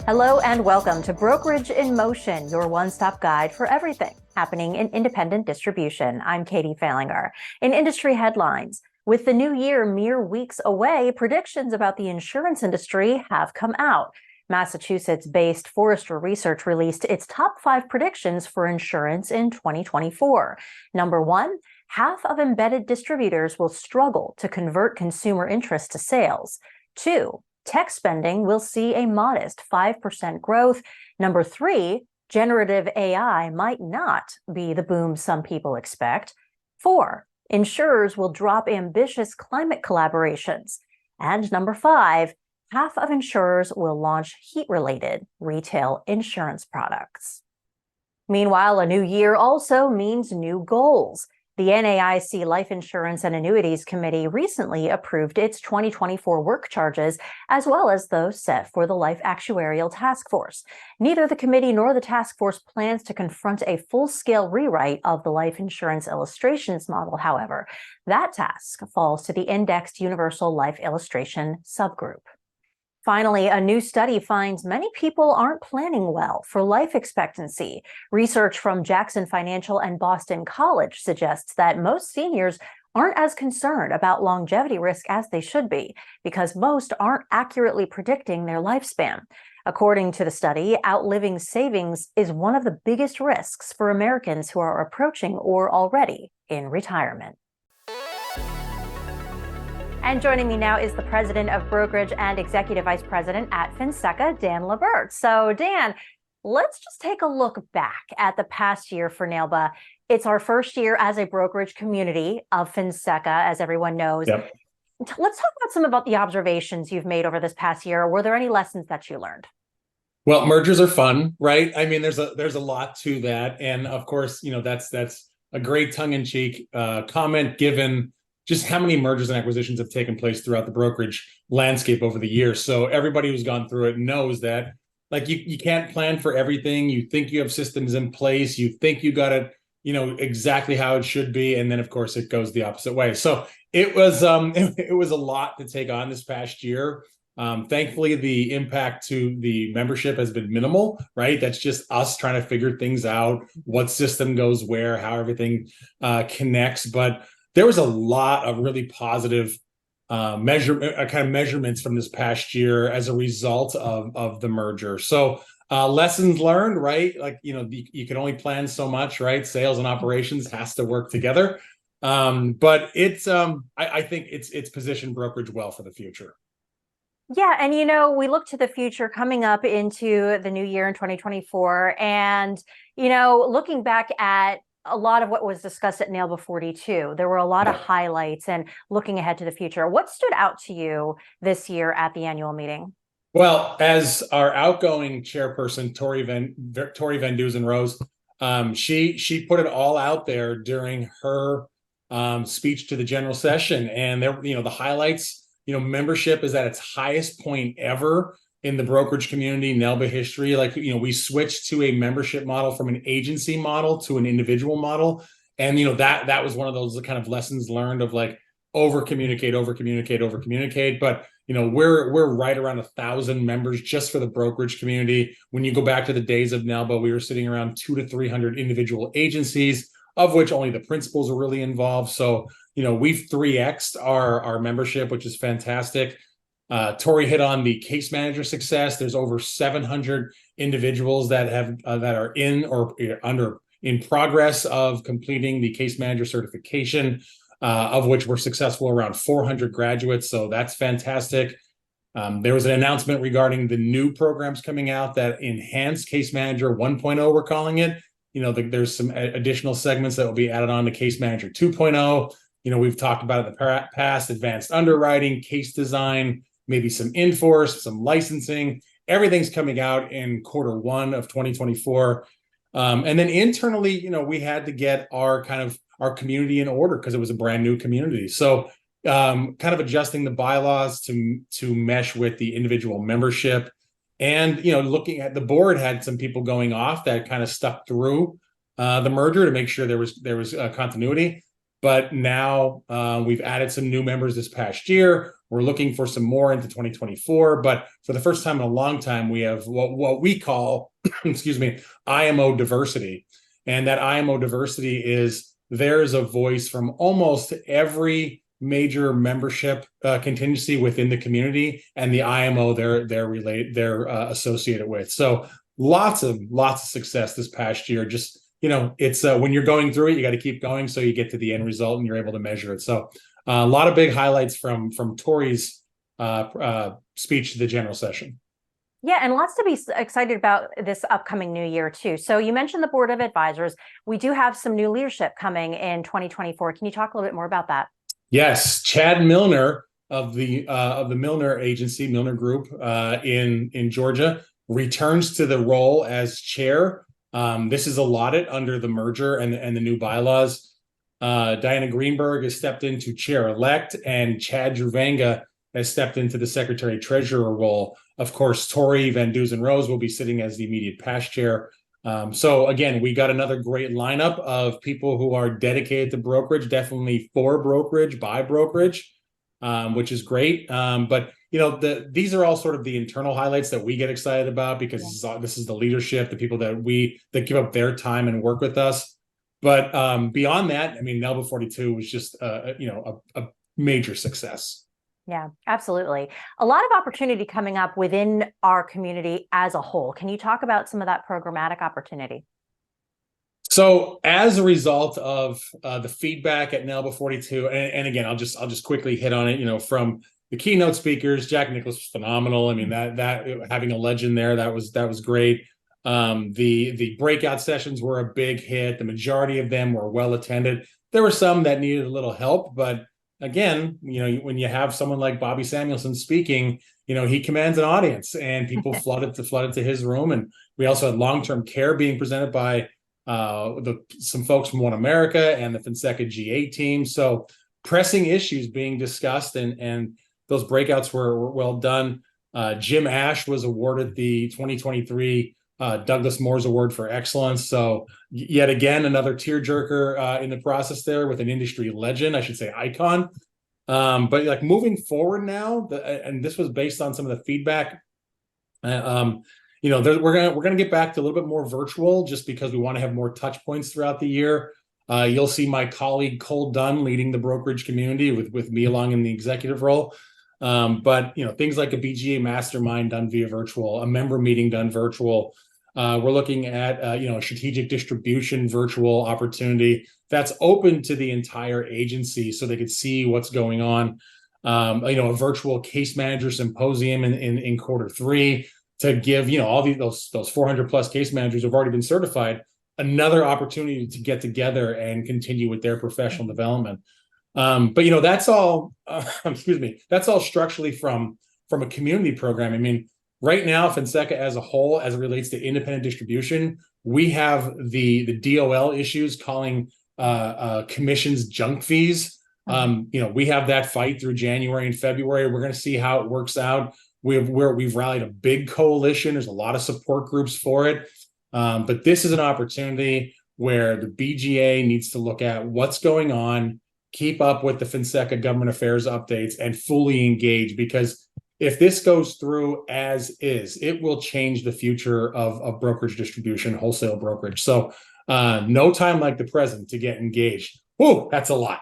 Hello and welcome to Brokerage in Motion, your one-stop guide for everything happening in independent distribution. I'm Katie Fehlinger. In industry headlines, with the new year mere weeks away, predictions about the insurance industry have come out. Massachusetts-based Forrester Research released its top 5 predictions for insurance in 2024. Number 1, half of embedded distributors will struggle to convert consumer interest to sales. 2, tech spending will see a modest 5% growth. Number 3, generative AI might not be the boom some people expect. 4, insurers will drop ambitious climate collaborations. And number 5, half of insurers will launch heat-related retail insurance products. Meanwhile, a new year also means new goals. The NAIC Life Insurance and Annuities Committee recently approved its 2024 work charges, as well as those set for the Life Actuarial Task Force. Neither the committee nor the task force plans to confront a full-scale rewrite of the life insurance illustrations model, however. That task falls to the Indexed Universal Life Illustration subgroup. Finally, a new study finds many people aren't planning well for life expectancy. Research from Jackson Financial and Boston College suggests that most seniors aren't as concerned about longevity risk as they should be, because most aren't accurately predicting their lifespan. According to the study, outliving savings is one of the biggest risks for Americans who are approaching or already in retirement. And joining me now is the president of Brokerage and executive vice president at Finseca, Dan LaBert. So Dan, let's just take a look back at the past year for NAILBA. It's our first year as a brokerage community of Finseca, as everyone knows. Yep. Let's talk about some about the observations you've made over this past year. Were there any lessons that you learned? Well, mergers are fun, right? I mean, there's a lot to that. And of course, that's a great tongue-in-cheek comment given just how many mergers and acquisitions have taken place throughout the brokerage landscape over the years. So everybody who's gone through it knows that, like, you can't plan for everything. You think you have systems in place. You think you got it, exactly how it should be. And then, of course, it goes the opposite way. So it was it was a lot to take on this past year. Thankfully, the impact to the membership has been minimal, right? That's just us trying to figure things out, what system goes where, how everything connects. But there was a lot of really positive measurements from this past year as a result of the merger. So lessons learned, right? Like, you can only plan so much, right? Sales and operations has to work together. But it's I think it's positioned brokerage well for the future. Yeah, and we look to the future coming up into the new year in 2024, and looking back at a lot of what was discussed at NAILBA 42. There were a lot of highlights and looking ahead to the future. What stood out to you this year at the annual meeting? Well, as our outgoing chairperson, Tori Van Dusen Rose, she put it all out there during her speech to the general session. And there, the highlights, membership is at its highest point ever in the brokerage community, NAILBA history. Like, we switched to a membership model from an agency model to an individual model. And, that was one of those kind of lessons learned of, like, over communicate. But, we're right around 1,000 members just for the brokerage community. When you go back to the days of NAILBA, we were sitting around 200 to 300 individual agencies, of which only the principals are really involved. So, we've 3x'd our membership, which is fantastic. Tori hit on the case manager success. There's over 700 individuals that are in or in progress of completing the case manager certification, of which were successful around 400 graduates. So that's fantastic. There was an announcement regarding the new programs coming out that enhance Case Manager 1.0, we're calling it. There's some additional segments that will be added on to Case Manager 2.0. We've talked about it in the past: advanced underwriting, case design, maybe some in-force, some licensing. Everything's coming out in Q1 of 2024. And then internally, we had to get our community in order because it was a brand new community. So kind of adjusting the bylaws to mesh with the individual membership. And, looking at the board had some people going off that kind of stuck through the merger to make sure there was continuity. But now we've added some new members this past year. We're looking for some more into 2024, but for the first time in a long time, we have what we call, excuse me, IMO diversity. And that IMO diversity is there's a voice from almost every major membership contingency within the community and the IMO they're associated with. So lots of success this past year. Just, it's when you're going through it, you got to keep going so you get to the end result and you're able to measure it. So a lot of big highlights from Tori's speech to the general session. Yeah, and lots to be excited about this upcoming new year too. So you mentioned the board of advisors. We do have some new leadership coming in 2024. Can you talk a little bit more about that? Yes, Chad Milner of the Milner Agency, Milner Group in Georgia, returns to the role as chair. This is allotted under the merger and the new bylaws. Diana Greenberg has stepped into chair-elect, and Chad Juvanga has stepped into the secretary-treasurer role. Of course, Tori Van Dusen Rose will be sitting as the immediate past chair. So again, we got another great lineup of people who are dedicated to brokerage, definitely for brokerage, by brokerage, which is great. But these are all sort of the internal highlights that we get excited about because this is the leadership, the people that give up their time and work with us. But beyond that, I mean, NAILBA 42 was just a major success. Yeah, absolutely. A lot of opportunity coming up within our community as a whole. Can you talk about some of that programmatic opportunity? So as a result of the feedback at NAILBA 42, and again, I'll just quickly hit on it, from the keynote speakers, Jack Nicklaus was phenomenal. I mean, that having a legend there, that was great. The breakout sessions were a big hit. The majority of them were well attended. There were some that needed a little help, but again, when you have someone like Bobby Samuelson speaking, he commands an audience, and people flooded to his room. And we also had long-term care being presented by some folks from One America and the Finseca G8 team. So pressing issues being discussed, and those breakouts were well done. Jim Ash was awarded the 2023 Douglas Moore's Award for Excellence. So yet again, another tearjerker in the process there with an industry legend, I should say icon. But like moving forward now, and this was based on some of the feedback, we're gonna get back to a little bit more virtual just because we want to have more touch points throughout the year. You'll see my colleague Cole Dunn leading the brokerage community with me along in the executive role. But things like a BGA mastermind done via virtual, a member meeting done virtual. We're looking at a strategic distribution virtual opportunity that's open to the entire agency so they could see what's going on. A virtual case manager symposium in Q3 to give all those 400 plus case managers who've already been certified another opportunity to get together and continue with their professional development. But that's all. That's all structurally from a community program. I mean, right now, Finseca as a whole, as it relates to independent distribution, we have the DOL issues calling commissions junk fees. We have that fight through January and February. We're going to see how it works out. We've rallied a big coalition. There's a lot of support groups for it. But this is an opportunity where the BGA needs to look at what's going on, keep up with the Finseca government affairs updates, and fully engage, because if this goes through as is, it will change the future of brokerage distribution, wholesale brokerage. So no time like the present to get engaged. Whoa, that's a lot.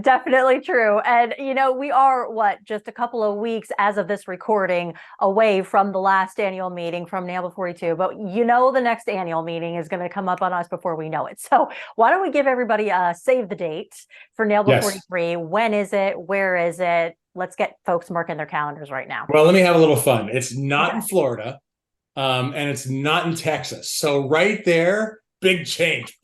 Definitely true. And, we are just a couple of weeks as of this recording away from the last annual meeting from NAILBA 42. But the next annual meeting is going to come up on us before we know it. So why don't we give everybody a save the date for NAILBA 43? When is it? Where is it? Let's get folks marking their calendars right now. Well, let me have a little fun. It's not in Florida, and it's not in Texas. So right there, big change,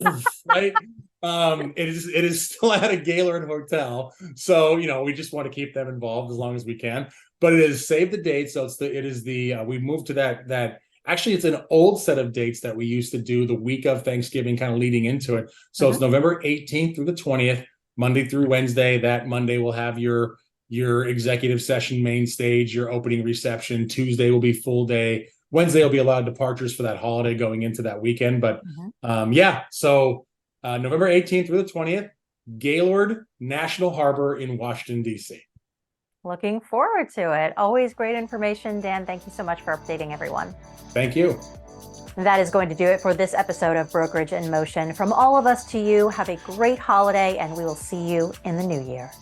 right? It is still at a Gaylord hotel, so we just want to keep them involved as long as we can. But it is save the date, so we moved to that. Actually, it's an old set of dates that we used to do the week of Thanksgiving, kind of leading into it. So It's November 18th through the 20th, Monday through Wednesday. That Monday will have your executive session main stage, your opening reception. Tuesday will be full day. Wednesday will be a lot of departures for that holiday going into that weekend. But so November 18th through the 20th, Gaylord National Harbor in Washington, D.C. Looking forward to it. Always great information. Dan, thank you so much for updating everyone. Thank you. That is going to do it for this episode of Brokerage in Motion. From all of us to you, have a great holiday, and we will see you in the new year.